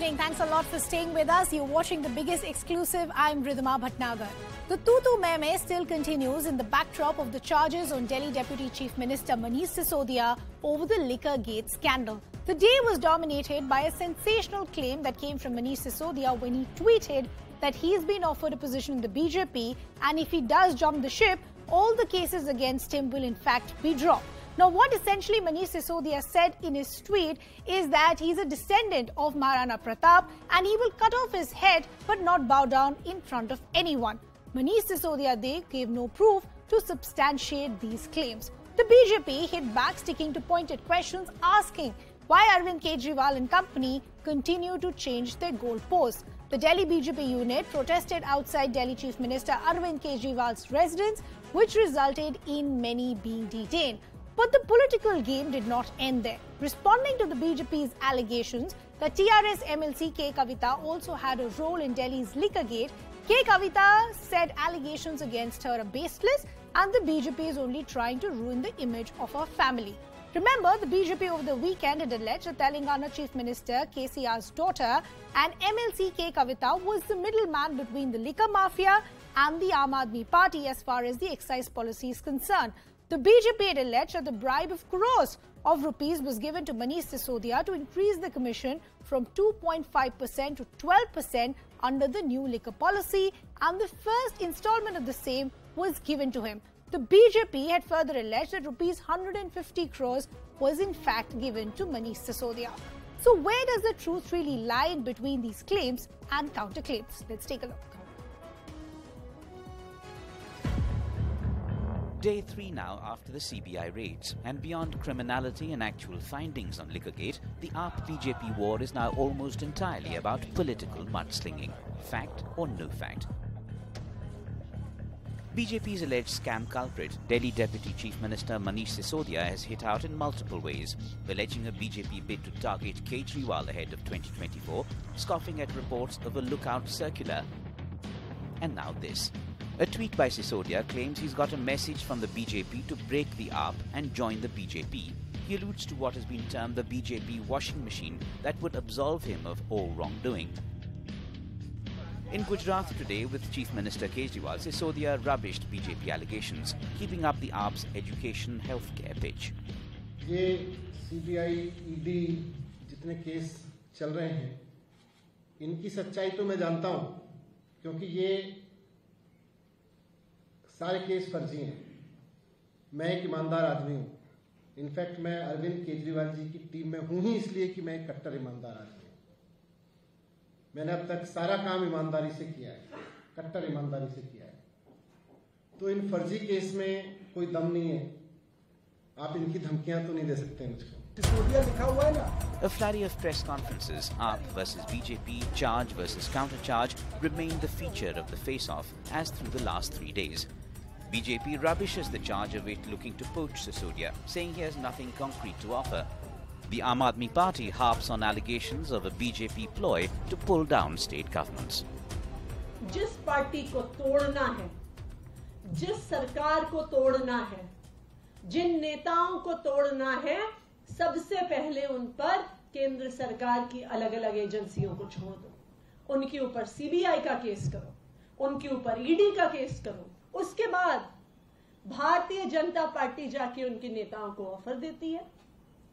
evening. Thanks a lot for staying with us. You're watching the biggest exclusive. I'm Ridhima Bhatnagar. The tutu meme still continues in the backdrop of the charges on Delhi Deputy Chief Minister Manish Sisodia over the liquor gate scandal. The day was dominated by a sensational claim that came from Manish Sisodia when he tweeted that he's been offered a position in the BJP, and if he does jump the ship, all the cases against him will in fact be dropped. Now, what essentially Manish Sisodia said in his tweet is that he's a descendant of Maharana Pratap and he will cut off his head but not bow down in front of anyone. Manish Sisodia gave no proof to substantiate these claims. The BJP hit back, sticking to pointed questions, asking why Arvind Kejriwal and company continue to change their goalposts. The Delhi BJP unit protested outside Delhi Chief Minister Arvind Kejriwal's residence, which resulted in many being detained. But the political game did not end there. Responding to the BJP's allegations that TRS MLC K. Kavita also had a role in Delhi's liquor gate, K. Kavita said allegations against her are baseless and the BJP is only trying to ruin the image of her family. Remember, the BJP over the weekend had alleged that Telangana Chief Minister KCR's daughter and MLC K. Kavita was the middleman between the liquor mafia and the Aam Aadmi Party as far as the excise policy is concerned. The BJP had alleged that the bribe of crores of rupees was given to Manish Sisodia to increase the commission from 2.5% to 12% under the new liquor policy, and the first installment of the same was given to him. The BJP had further alleged that rupees 150 crores was in fact given to Manish Sisodia. So where does the truth really lie in between these claims and counterclaims? Let's take a look. Day 3 now after the CBI raids, and beyond criminality and actual findings on Liquorgate, the AAP-BJP war is now almost entirely about political mudslinging. Fact or no fact? BJP's alleged scam culprit, Delhi Deputy Chief Minister Manish Sisodia, has hit out in multiple ways, alleging a BJP bid to target Kejriwal ahead of 2024, scoffing at reports of a lookout circular, and now this. A tweet by Sisodia claims he's got a message from the BJP to break the AAP and join the BJP. He alludes to what has been termed the BJP washing machine that would absolve him of all wrongdoing. In Gujarat today, with Chief Minister Kejriwal, Sisodia rubbished BJP allegations, keeping up the AAP's education healthcare pitch. ये CBI, ED जितने case चल रहे हैं, इनकी सच्चाई तो मैं जानता हूं, क्योंकि ये सारे केस फर्जी हैं। मैं एक ईमानदार आदमी हूं। इनफैक्ट मैं अरविंद केजरीवाल जी की टीम में हूं ही इसलिए कि मैं एक कट्टर ईमानदार आदमी हूं। मैंने अब तक सारा काम ईमानदारी से किया है, कट्टर ईमानदारी से किया है। तो इन फर्जी केस में कोई दम नहीं है। आप इनकी धमकियां तो नहीं दे सकते मुझको। A flurry of press conferences, AAP versus BJP, charge versus countercharge, remained the feature of the face-off as through the last 3 days. BJP rubbishes the charge of it looking to poach Sisodia, saying he has nothing concrete to offer. The Aam Aadmi Party harps on allegations of a BJP ploy to pull down state governments. जिस party को तोड़ना है, जिस सरकार को तोड़ना है, जिन नेताओं को तोड़ना है, सबसे पहले उन पर केंद्र सरकार की अलग-अलग एजेंसियों को छोड़ दो। उनके ऊपर सीबीआई का केस करो, उनके ऊपर ईडी का केस करो। उसके बाद भारतीय जनता पार्टी जाके उनके नेताओं को ऑफर देती है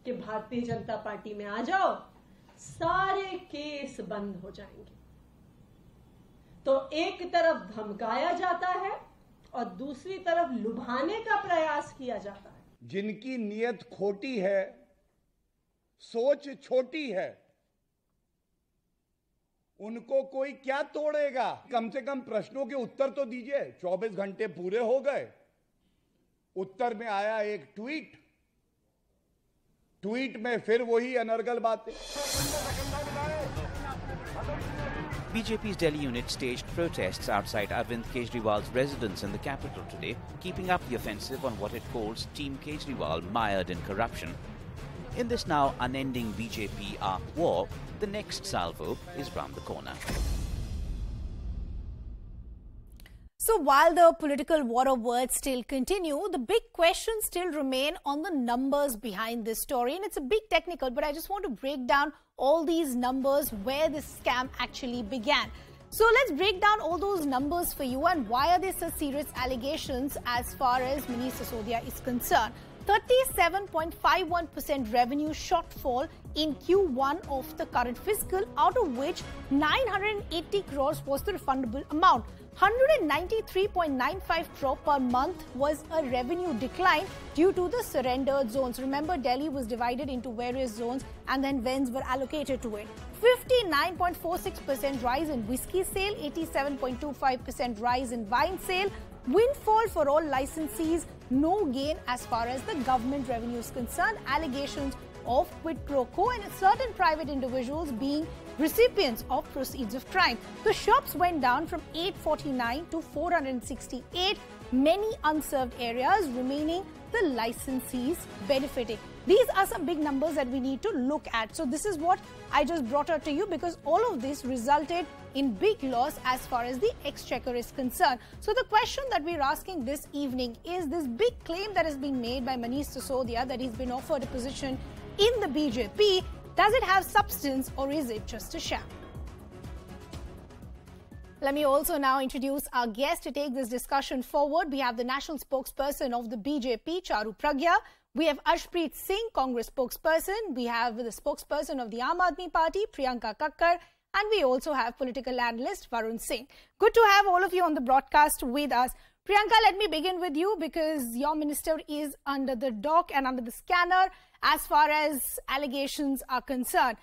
कि भारतीय जनता पार्टी में आ जाओ, सारे केस बंद हो जाएंगे। तो एक तरफ धमकाया जाता है और दूसरी तरफ लुभाने का प्रयास किया जाता है। जिनकी नीयत खोटी है, सोच छोटी है, उनको कोई क्या तोड़ेगा? कम से कम प्रश्नों के उत्तर तो दीजिए। 24 घंटे पूरे हो गए, उत्तर में आया एक ट्वीट, ट्वीट में फिर वही अनर्गल बातें। BJP's Delhi unit staged protests outside Arvind Kejriwal's residence in the capital today, keeping up the offensive on what it calls Team Kejriwal mired in corruption. In this now unending BJP-AAP war, the next salvo is round the corner. So while the political war of words still continue, the big questions still remain on the numbers behind this story. And it's a big technical, but I just want to break down all these numbers where this scam actually began. So let's break down all those numbers for you and why are there such serious allegations as far as Manish Sisodia is concerned. 37.51% revenue shortfall in Q1 of the current fiscal, out of which 980 crores was the refundable amount. 193.95 crore per month was a revenue decline due to the surrendered zones. Remember, Delhi was divided into various zones and then vends were allocated to it. 59.46% rise in whiskey sale, 87.25% rise in wine sale. Windfall for all licensees, no gain as far as the government revenue is concerned. Allegations of quid pro quo and certain private individuals being recipients of proceeds of crime. The shops went down from 849 to 468. Many unserved areas remaining, the licensees benefiting. These are some big numbers that we need to look at. So this is what I just brought out to you because all of this resulted in big loss as far as the exchequer is concerned. So the question that we're asking this evening is this big claim that has been made by Manish Sisodia that he's been offered a position in the BJP. Does it have substance or is it just a sham? Let me also now introduce our guest to take this discussion forward. We have the national spokesperson of the BJP, Charu Pragya. We have Arshpreet Singh, Congress spokesperson. We have the spokesperson of the Aam Aadmi Party, Priyanka Kakkar. And we also have political analyst Varun Singh. Good to have all of you on the broadcast with us. Priyanka, let me begin with you because your minister is under the dock and under the scanner as far as allegations are concerned.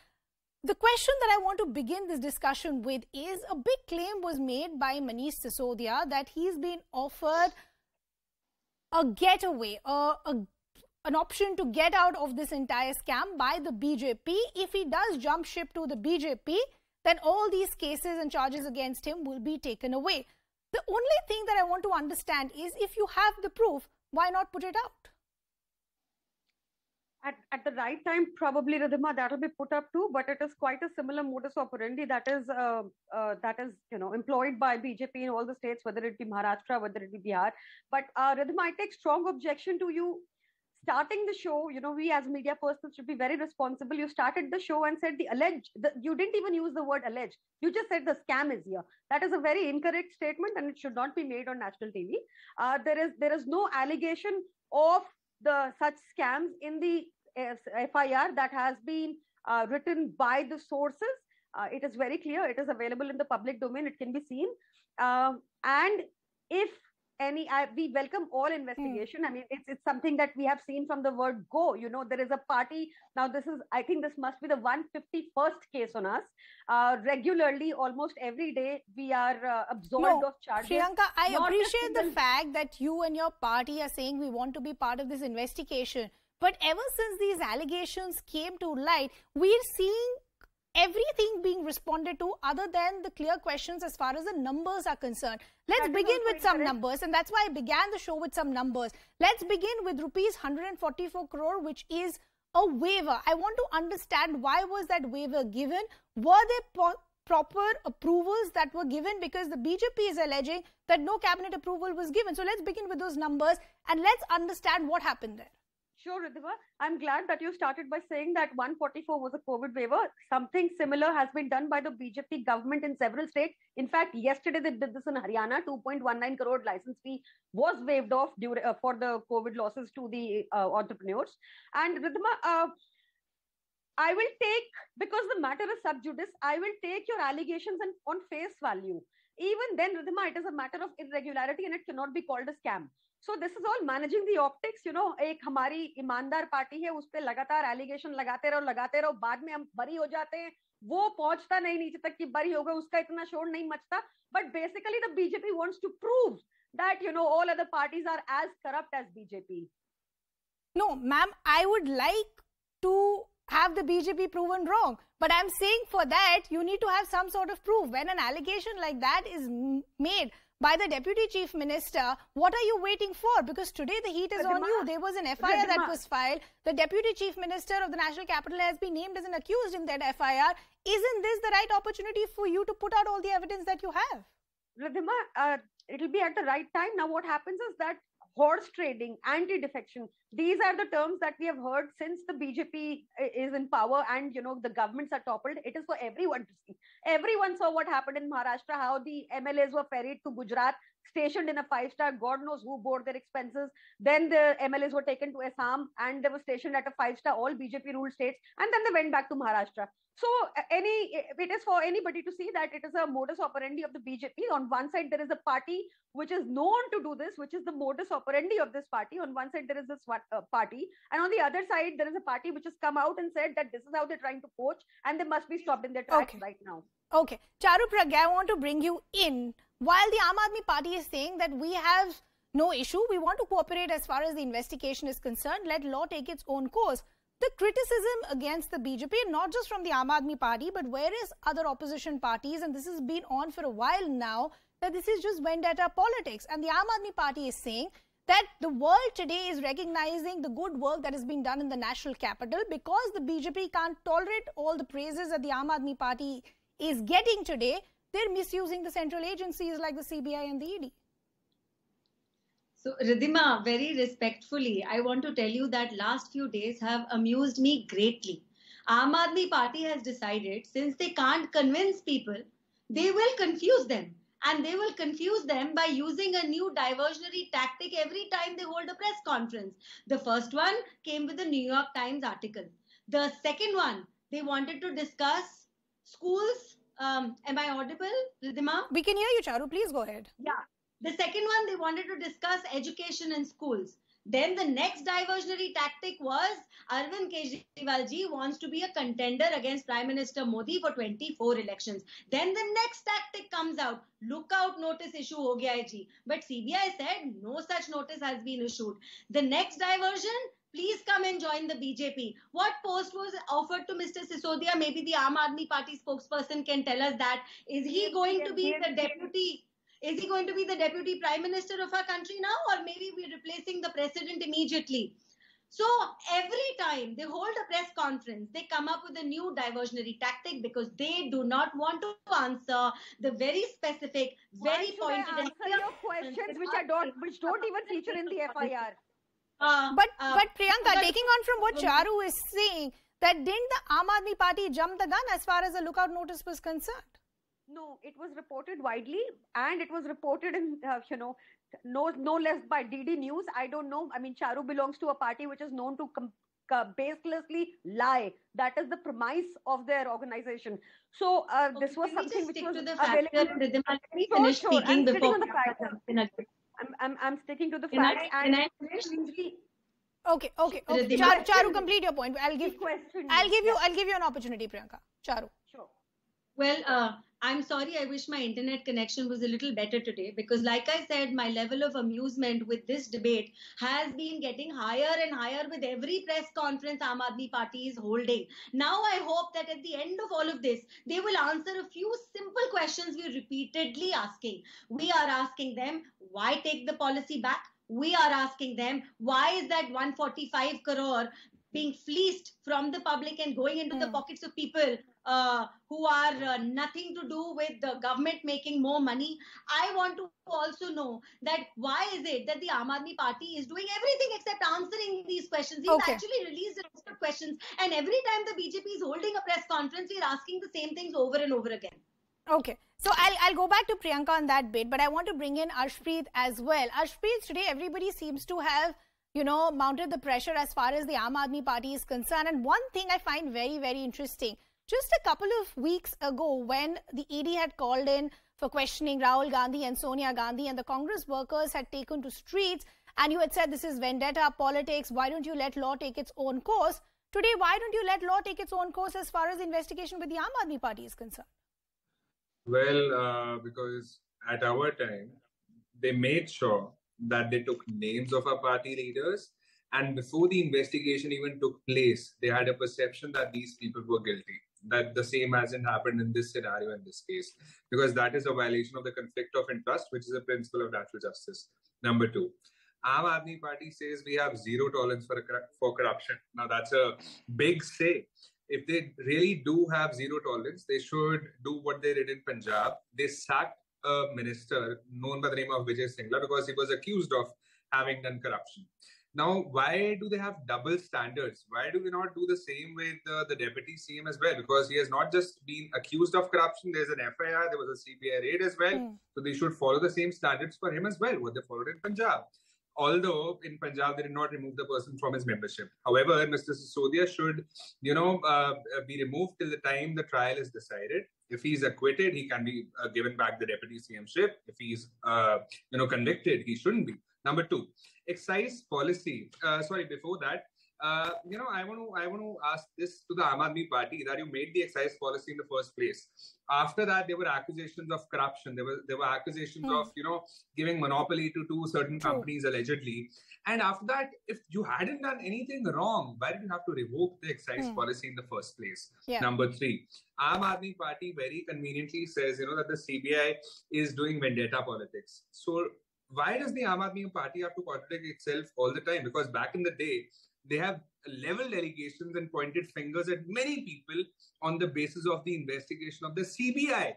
The question that I want to begin this discussion with is a big claim was made by Manish Sisodia that he's been offered a getaway, an option to get out of this entire scam by the BJP. If he does jump ship to the BJP, then all these cases and charges against him will be taken away. The only thing that I want to understand is if you have the proof, why not put it out? At the right time, probably, Ridhima, that will be put up too, but it is quite a similar modus operandi that is employed by BJP in all the states, whether it be Maharashtra, whether it be Bihar. But Ridhima, I take strong objection to you starting the show. We as media persons should be very responsible. You started the show and said you didn't even use the word alleged. You just said the scam is here. That is a very incorrect statement and it should not be made on national TV. There is no allegation of such scams in the FIR that has been written by the sources. It is very clear. It is available in the public domain. It can be seen. And if we welcome all investigation. I mean, it's something that we have seen from the word go. There is a party. Now, I think this must be the 151st case on us. Regularly, almost every day, we are absolved of charges. Priyanka, I appreciate the fact that you and your party are saying we want to be part of this investigation. But ever since these allegations came to light, we're seeing everything being responded to other than the clear questions as far as the numbers are concerned. Let's begin with some numbers, and that's why I began the show with some numbers. Let's begin with rupees 144 crore, which is a waiver. I want to understand why was that waiver given? Were there proper approvals that were given? Because the BJP is alleging that no cabinet approval was given. So let's begin with those numbers and let's understand what happened there. Sure, Ridhima. I'm glad that you started by saying that 144 was a COVID waiver. Something similar has been done by the BJP government in several states. In fact, yesterday they did this in Haryana. 2.19 crore license fee was waived off for the COVID losses to the entrepreneurs. And Ridhima, I will take, because the matter is sub judice, I will take your allegations on face value. Even then, Ridhima, it is a matter of irregularity and it cannot be called a scam. So this is all managing the optics. एक हमारी ईमानदार party है, उस पे लगातार allegation लगाते रहो, बाद में हम बरी हो जाते हैं. वो पहुंचता नहीं नीचे तक कि बरी हो गए, उसका इतना शोर नहीं मचता. But basically the BJP wants to prove that, all other parties are as corrupt as BJP. No, ma'am, I would like to have the BJP proven wrong. But I'm saying for that, you need to have some sort of proof. When an allegation like that is made by the Deputy Chief Minister, what are you waiting for? Because today the heat is on you. There was an FIR that was filed. The Deputy Chief Minister of the National Capital has been named as an accused in that FIR. Isn't this the right opportunity for you to put out all the evidence that you have? Ridhima, it'll be at the right time. Now what happens is that horse trading, anti-defection. These are the terms that we have heard since the BJP is in power and, the governments are toppled. It is for everyone to see. Everyone saw what happened in Maharashtra, how the MLAs were ferried to Gujarat, stationed in a 5-star, God knows who bore their expenses. Then the MLAs were taken to Assam and they were stationed at a 5-star, all BJP ruled states. And then they went back to Maharashtra. So it is for anybody to see that it is a modus operandi of the BJP. On one side, there is a party which is known to do this, which is the modus operandi of this party. On one side, there is this party. And on the other side, there is a party which has come out and said that this is how they're trying to poach and they must be stopped in their tracks right now. Okay. Charu Pragya, I want to bring you in. While the Aam Aadmi Party is saying that we have no issue, we want to cooperate as far as the investigation is concerned, let law take its own course. The criticism against the BJP, not just from the Aam Aadmi Party, but various other opposition parties, and this has been on for a while now, that this is just vendetta politics. And the Aam Aadmi Party is saying that the world today is recognizing the good work that has been done in the national capital because the BJP can't tolerate all the praises that the Aam Aadmi Party is getting today. They're misusing the central agencies like the CBI and the ED. So, Ridhima, very respectfully, I want to tell you that last few days have amused me greatly. Aam Aadmi Party has decided, since they can't convince people, they will confuse them. And they will confuse them by using a new diversionary tactic every time they hold a press conference. The first one came with the New York Times article. The second one, they wanted to discuss schools. Am I audible, Ridhima? We can hear you, Charu. Please go ahead. Yeah. The second one, they wanted to discuss education in schools. Then the next diversionary tactic was Arvind Kejriwal ji wants to be a contender against Prime Minister Modi for 24 elections. Then the next tactic comes out. Look out notice issue ho gaya hai ji. But CBI said no such notice has been issued. The next diversion, please come and join the BJP. What post was offered to Mr. Sisodia? Maybe the Aam Aadmi Party spokesperson can tell us that. Is he going to be the deputy? Is he going to be the deputy prime minister of our country now, or maybe we're replacing the president immediately? So every time they hold a press conference, they come up with a new diversionary tactic because they do not want to answer the very specific, very pointed and clear questions which don't even feature in the FIR. But Priyanka, taking on from what Charu is saying, that didn't the Aam Aadmi Party jump the gun as far as the lookout notice was concerned? No, it was reported widely and it was reported in, no less by DD News. I don't know. I mean, Charu belongs to a party which is known to baselessly lie. That is the premise of their organization. So this was something which was available. Let me finish speaking before. I'm sticking to the facts. Can I finish? Okay. Charu, complete your point. I'll give you an opportunity, Priyanka. Charu. Sure. Well, I'm sorry, I wish my internet connection was a little better today because like I said, my level of amusement with this debate has been getting higher and higher with every press conference Aam Aadmi Party is holding. Now I hope that at the end of all of this, they will answer a few simple questions we're repeatedly asking. We are asking them, why take the policy back? We are asking them, why is that 145 crore being fleeced from the public and going into the pockets of people who are nothing to do with the government making more money. I want to also know that why is it that the Aam Aadmi Party is doing everything except answering these questions. He's actually released a list of questions and every time the BJP is holding a press conference, we're asking the same things over and over again. Okay, so I'll go back to Priyanka on that bit, but I want to bring in Arshpreet as well. Arshpreet, today everybody seems to have mounted the pressure as far as the Aam Aadmi Party is concerned. And one thing I find very, very interesting, just a couple of weeks ago when the ED had called in for questioning Rahul Gandhi and Sonia Gandhi and the Congress workers had taken to streets and you had said this is vendetta politics, why don't you let law take its own course? Today, why don't you let law take its own course as far as the investigation with the Aam Aadmi Party is concerned? Well, because at our time, they made sure that they took names of our party leaders, and before the investigation even took place, they had a perception that these people were guilty. That the same hasn't happened in this scenario, in this case, because that is a violation of the conflict of interest, which is a principle of natural justice. Number two, Aam Aadmi Party says we have zero tolerance for corruption. Now that's a big say. If they really do have zero tolerance, they should do what they did in Punjab. They sacked a minister known by the name of Vijay Singla because he was accused of having done corruption. Now, why do they have double standards? Why do we not do the same with the deputy CM as well? Because he has not just been accused of corruption. There's an FIR, there was a CBI raid as well. So they should follow the same standards for him as well, what they followed in Punjab. Although in Punjab, they did not remove the person from his membership. However, Mr. Sisodia should, be removed till the time the trial is decided. If he's acquitted, he can be given back the deputy CM-ship. If he's, convicted, he shouldn't be. Number two, excise policy. Before that, I want to ask this to the Aam Aadmi Party, that you made the excise policy in the first place. After that, there were accusations of corruption. There were accusations of giving monopoly to two certain companies allegedly. And after that, if you hadn't done anything wrong, why did you have to revoke the excise policy in the first place? Yeah. Number three, Aam Aadmi Party very conveniently says that the CBI is doing vendetta politics. So why does the Aam Aadmi Party have to contradict itself all the time? Because back in the day, they have leveled allegations and pointed fingers at many people on the basis of the investigation of the CBI.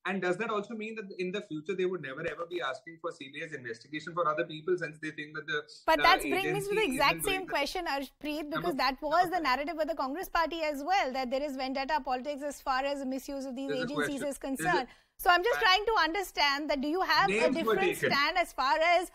And does that also mean that in the future they would never ever be asking for CBI's investigation for other people, since they think that the But that brings me to the exact same question, Arshpreet, because that was the narrative of the Congress Party as well, that there is vendetta politics as far as the misuse of these agencies is concerned. So I'm just trying to understand that, do you have a different stand as far as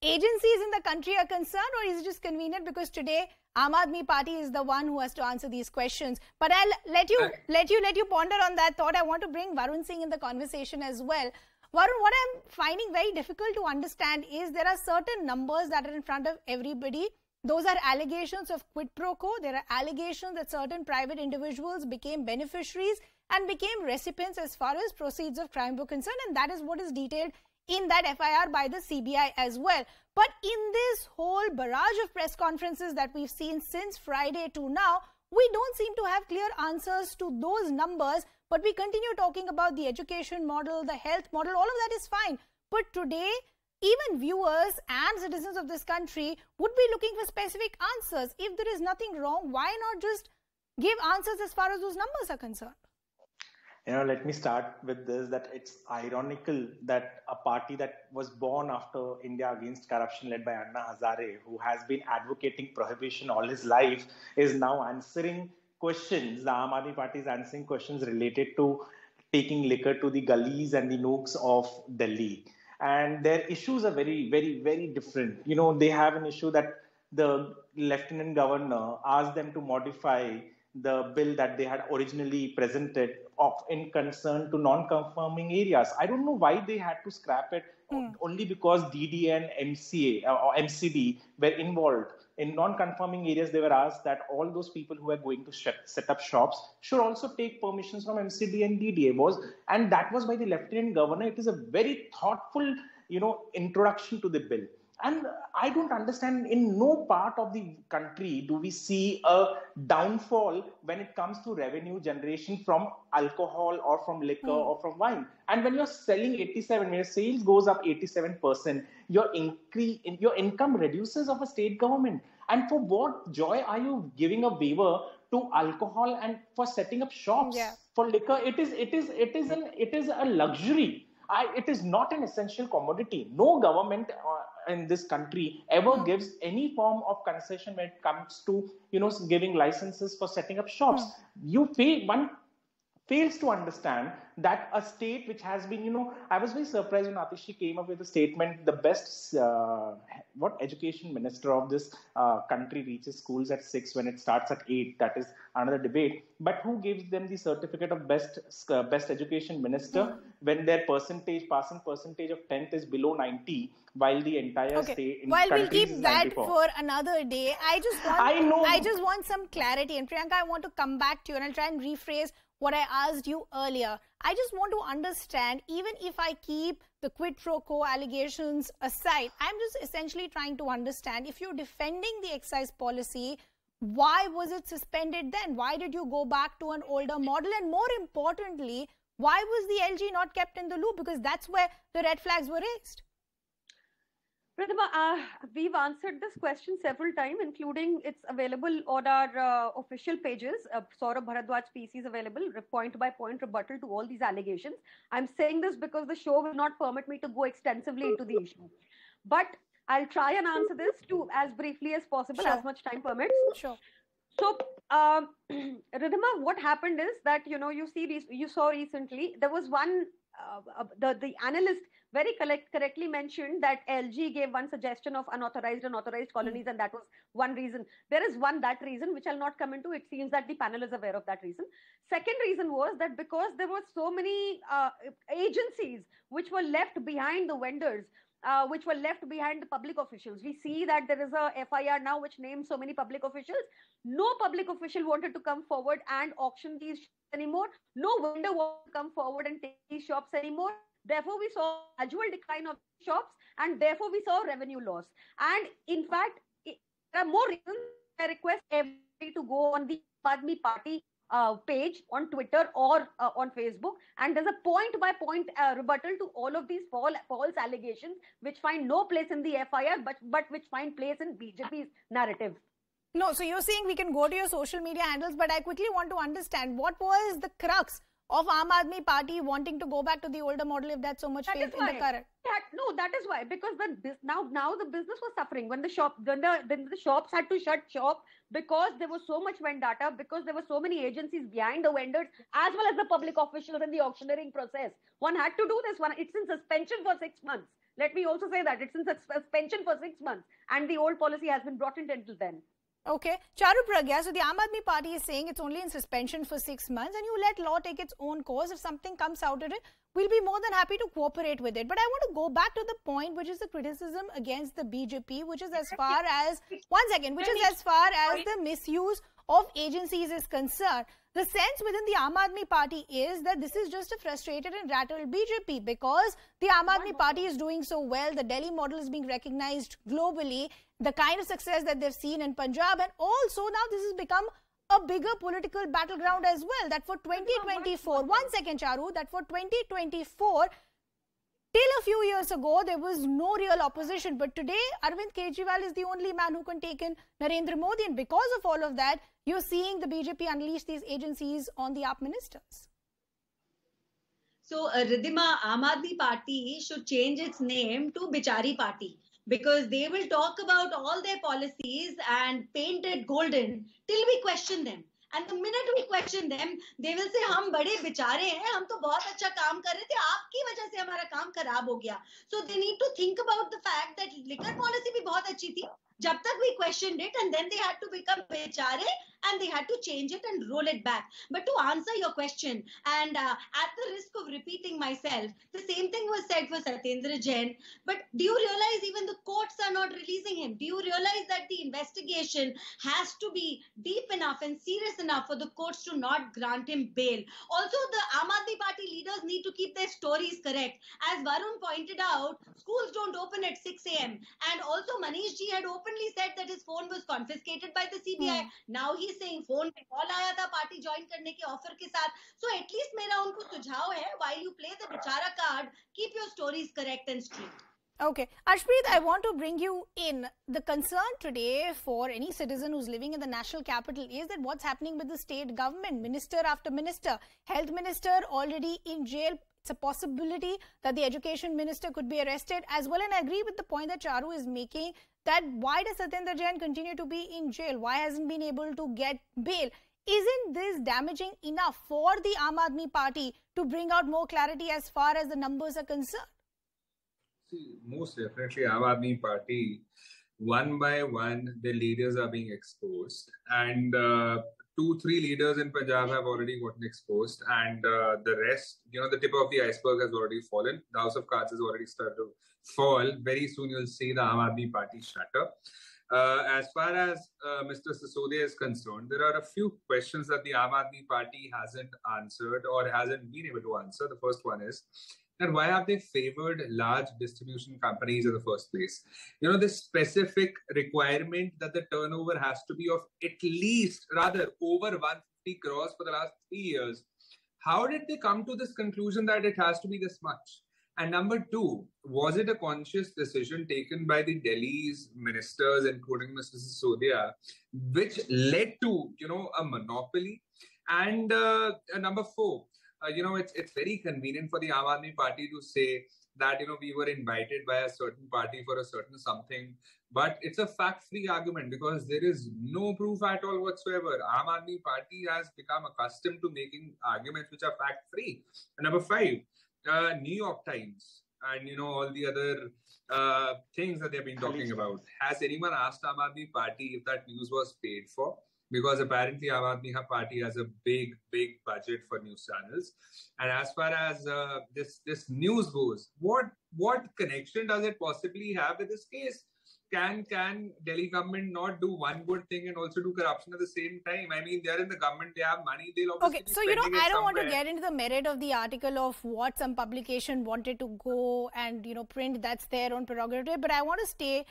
agencies in the country are concerned, or is it just convenient because today Aam Aadmi Party is the one who has to answer these questions? But I'll let you ponder on that thought. I want to bring Varun Singh in the conversation as well. Varun, what I'm finding very difficult to understand is there are certain numbers that are in front of everybody. Those are allegations of quid pro quo. There are allegations that certain private individuals became beneficiaries and became recipients as far as proceeds of crime were concerned, and that is what is detailed in that FIR by the CBI as well. But in this whole barrage of press conferences that we've seen since Friday to now, we don't seem to have clear answers to those numbers, but we continue talking about the education model, the health model, all of that is fine. But today, even viewers and citizens of this country would be looking for specific answers. If there is nothing wrong, why not just give answers as far as those numbers are concerned? Let me start with this, that it's ironical that a party that was born after India Against Corruption, led by Anna Hazare, who has been advocating prohibition all his life, is now answering questions. The Aam Aadmi Party is answering questions related to taking liquor to the gullies and the nooks of Delhi. And their issues are very, very, very different. They have an issue that the Lieutenant Governor asked them to modify the bill that they had originally presented in concern to non-conforming areas. I don't know why they had to scrap it, only because DD and MCA or MCD were involved. In non-conforming areas, they were asked that all those people who are going to set up shops should also take permissions from MCD and DDA. And that was by the Lieutenant Governor. It is a very thoughtful, introduction to the bill. And I don't understand, in no part of the country do we see a downfall when it comes to revenue generation from alcohol or from liquor or from wine. And when you're selling 87, when your sales goes up 87%, your income reduces of a state government. And for what joy are you giving a waiver to alcohol and for setting up shops? For liquor? It is a luxury. It is not an essential commodity. No government in this country ever gives any form of concession when it comes to giving licenses for setting up shops. One fails to understand that a state which has been, I was very surprised when Atishi came up with a statement, the best education minister of this country reaches schools at 6 when it starts at 8. That is another debate. But who gives them the certificate of best education minister when their passing percentage of 10th is below 90, while the entire state in While we'll country keep is that 94. for another day, I just want some clarity. And Priyanka, I want to come back to you, and I'll try and rephrase what I asked you earlier. I just want to understand, even if I keep the quid pro quo allegations aside, I'm just essentially trying to understand, if you're defending the excise policy, why was it suspended then? Why did you go back to an older model? And more importantly, why was the LG not kept in the loop? Because that's where the red flags were raised. Pradima, we've answered this question several times, including it's available on our official pages. Saurabh Bharadwaj piece is available, point by point rebuttal to all these allegations. I'm saying this because the show will not permit me to go extensively into the issue. But I'll try and answer this too as briefly as possible, Sure. as much time permits. Sure. So, Ridhima, what happened is that, you saw recently there was one, the analyst very correctly mentioned that LG gave one suggestion of unauthorized and authorized colonies, and that was one reason. There is that reason, which I'll not come into. It seems that the panel is aware of that reason. Second reason was that because there were so many agencies which were left behind the vendors, which were left behind the public officials. We see that there is a FIR now which names so many public officials. No public official wanted to come forward and auction these shops anymore. No vendor wanted to come forward and take these shops anymore. Therefore, we saw a gradual decline of shops, and therefore we saw revenue loss. And in fact, there are more reasons. I request everybody to go on the Aam Aadmi Party page on Twitter or on Facebook, and there's a point-by-point rebuttal to all of these false allegations, which find no place in the FIR, but which find place in BJP's narrative. No, so you're saying we can go to your social media handles, but I quickly want to understand what was the crux of Aam Aadmi Party wanting to go back to the older model if that's so much faith in the current? No, that is why, because now the business was suffering when the shops had to shut shop because there was so much vendetta, because there were so many agencies behind the vendors as well as the public officials in the auctioneering process. One had to do this. It's in suspension for 6 months. Let me also say that it's in suspension for 6 months, and the old policy has been brought in until then. Okay. Charu Pragya, so the Aam Aadmi Party is saying it's only in suspension for 6 months and you let law take its own course. If something comes out of it, we'll be more than happy to cooperate with it. But I want to go back to the point, which is the criticism against the BJP, which is as far as, the misuse of agencies is concerned. The sense within the Aam Aadmi Party is that this is just a frustrated and rattled BJP because the Aam Aadmi Party is doing so well. The Delhi model is being recognized globally. The kind of success that they've seen in Punjab, and also now this has become a bigger political battleground as well. That for 2024, one second Charu, that for 2024, till a few years ago, there was no real opposition. But today, Arvind Kejriwal is the only man who can take in Narendra Modi. And because of all of that, you're seeing the BJP unleash these agencies on the AAP ministers. So, Ridhima, Aam Aadmi Party should change its name to Bichari Party, because they will talk about all their policies and paint it golden till we question them. And the minute we question them, they will say, "हम बड़े बेचारे हैं, हम तो बहुत अच्छा काम कर रहे थे, आपकी वजह से हमारा काम खराब हो गया." So they need to think about the fact that liquor policy भी बहुत अच्छी थी, जब तक we questioned it, and then they had to become बेचारे and they had to change it and roll it back. But to answer your question, and at the risk of repeating myself, the same thing was said for Satyendra Jain. But do you realize even the courts are not releasing him? Do you realize that the investigation has to be deep enough and serious enough for the courts to not grant him bail? Also, the Aam Aadmi Party leaders need to keep their stories correct. As Varun pointed out, schools don't open at 6 a.m. And also Manish ji had openly said that his phone was confiscated by the CBI. Now he's saying phone पे call आया था party join करने के offer के साथ. So at least मेरा उनको सुझाव है, while you play the bichara card, keep your stories correct and straight. Okay. Ashpreet, I want to bring you in. The concern today for any citizen who's living in the national capital is that what's happening with the state government, minister after minister, health minister already in jail. It's a possibility that the education minister could be arrested as well. And I agree with the point that Charu is making, that why does Satyendra Jain continue to be in jail? Why hasn't been able to get bail? Isn't this damaging enough for the Aam Aadmi Party to bring out more clarity as far as the numbers are concerned? See, most definitely Aam Aadmi Party, one by one, the leaders are being exposed. And 2-3 leaders in Punjab have already gotten exposed. And the rest, the tip of the iceberg has already fallen. The House of Cards has already started to fall. Very soon you'll see the Aam Aadmi Party shatter. As far as Mr. Sisodia is concerned, there are a few questions that the Aam Aadmi Party hasn't answered or hasn't been able to answer. The first one is, and why have they favored large distribution companies in the first place? This specific requirement that the turnover has to be of at least, rather, over 150 crores for the last 3 years. How did they come to this conclusion that it has to be this much? And number two, was it a conscious decision taken by the Delhi's ministers, including Mr. Sisodia, which led to, a monopoly? And number four, it's very convenient for the Aam Aadmi Party to say that, we were invited by a certain party for a certain something. But it's a fact-free argument because there is no proof at all whatsoever. Aam Aadmi Party has become accustomed to making arguments which are fact-free. And number 5, New York Times and, all the other things that they've been talking about. Has anyone asked Aam Aadmi Party if that news was paid for? Because apparently Aam Aadmi Party has a big budget for news channels. And as far as this news goes, what connection does it possibly have with this case? Can Delhi government not do one good thing and also do corruption at the same time? I mean, they're in the government, they have money, they'll obviously Okay, so I don't want to get into the merit of the article of what some publication wanted to go and print. That's their own prerogative, but I want to stay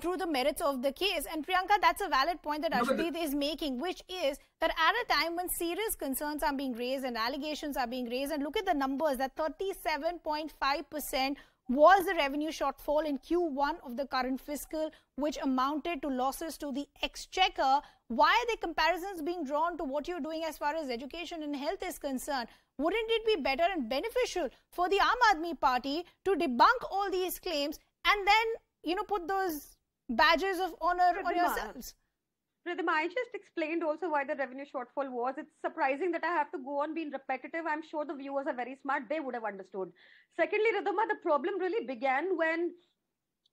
through the merits of the case. And Priyanka, that's a valid point that Ashdeep is making, which is that at a time when serious concerns are being raised and allegations are being raised, and look at the numbers, that 37.5% was the revenue shortfall in Q1 of the current fiscal, which amounted to losses to the exchequer. Why are the comparisons being drawn to what you're doing as far as education and health is concerned? Wouldn't it be better and beneficial for the Aam Aadmi Party to debunk all these claims and then put those badges of honor on yourselves? Rhythm, I just explained also why the revenue shortfall was. It's surprising that I have to go on being repetitive. I'm sure the viewers are very smart. They would have understood. Secondly, Ridhima, the problem really began when,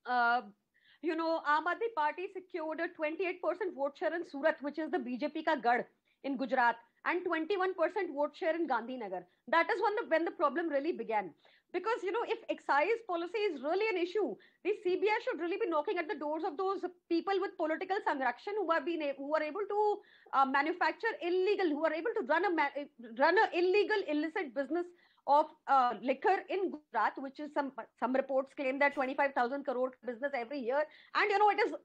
Aam Aadmi Party secured a 28% vote share in Surat, which is the BJP ka Gad in Gujarat, and 21% vote share in Gandhinagar. That is when the problem really began. Because, if excise policy is really an issue, the CBI should really be knocking at the doors of those people with political sanrakshan who are able to manufacture illegal, who are able to run a illegal, illicit business of liquor in Gujarat, which is some reports claim that 25,000 crore business every year. And,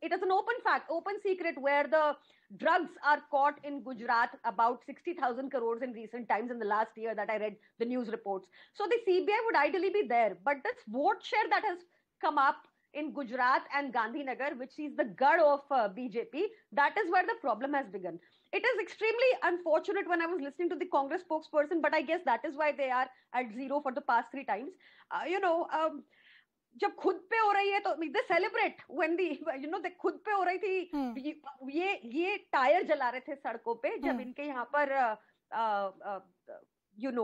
it is an open fact, open secret, where the drugs are caught in Gujarat, about 60,000 crores in recent times in the last year that I read the news reports. So the CBI would ideally be there. But this vote share that has come up in Gujarat and Gandhinagar, which is the Gad of BJP, that is where the problem has begun. It is extremely unfortunate when I was listening to the Congress spokesperson, but I guess that is why they are at zero for the past 3 times. जब खुद पे हो रही है तो they celebrate when the they खुद पे हो रही थी ये टायर जला रहे थे सड़कों पे जब इनके यहाँ पर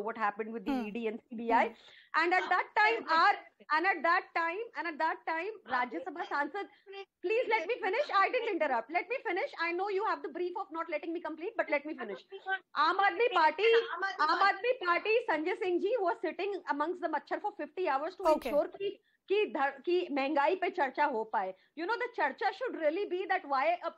what happened with the ED and CBI and at that time Rajya Sabha Sansad, please let me finish. I didn't interrupt. Let me finish. I know you have the brief of not letting me complete, but let me finish. Aam Aadmi Party Sanjay Singh ji was sitting amongst the Machhar for 50 hours to ensure कि महंगाई पे चर्चा हो पाए. The charcha should really be that why a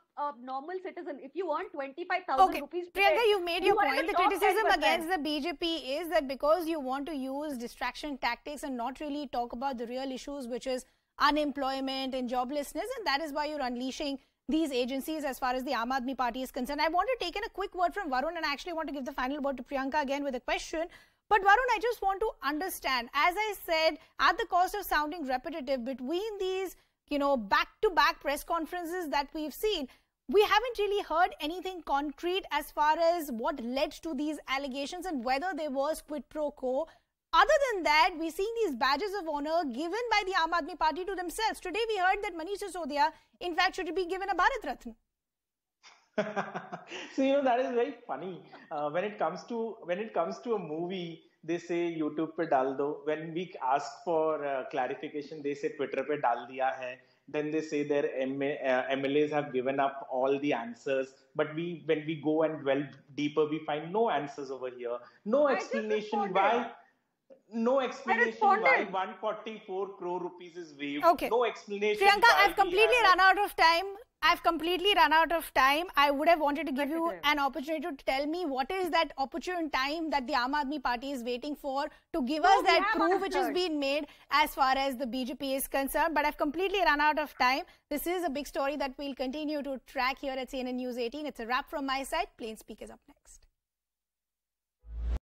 normal citizen, if you earn 25,000 rupees. Priyanka, you made your point. The criticism against the BJP is that because you want to use distraction tactics and not really talk about the real issues, which is unemployment and joblessness, and that is why you're unleashing these agencies as far as the Aam Aadmi Party is concerned. I want to take in a quick word from Varun, and I actually want to give the final word to Priyanka again with a question. But Varun, I just want to understand, as I said, at the cost of sounding repetitive, between these, back-to-back press conferences that we've seen, we haven't really heard anything concrete as far as what led to these allegations and whether there was quid pro quo. Other than that, we're seeing these badges of honor given by the Aam Aadmi Party to themselves. Today, we heard that Manish Sisodia, in fact, should be given a Bharat Ratna. So that is very funny. When it comes to a movie, they say YouTube pe dal do. When we ask for clarification, they say Twitter pe dal diya hai. Then they say their MLAs have given up all the answers. But when we go and dwell deeper, we find no answers over here. No explanation why. No explanation why 144 crore rupees is waived. Okay. No explanation. Priyanka, I've completely run out of time. I would have wanted to give you an opportunity to tell me what is that opportune time that the Aam Aadmi Party is waiting for to give us that proof which has been made as far as the BJP is concerned. But I've completely run out of time. This is a big story that we'll continue to track here at CNN News 18. It's a wrap from my side. Plain Speak is up next.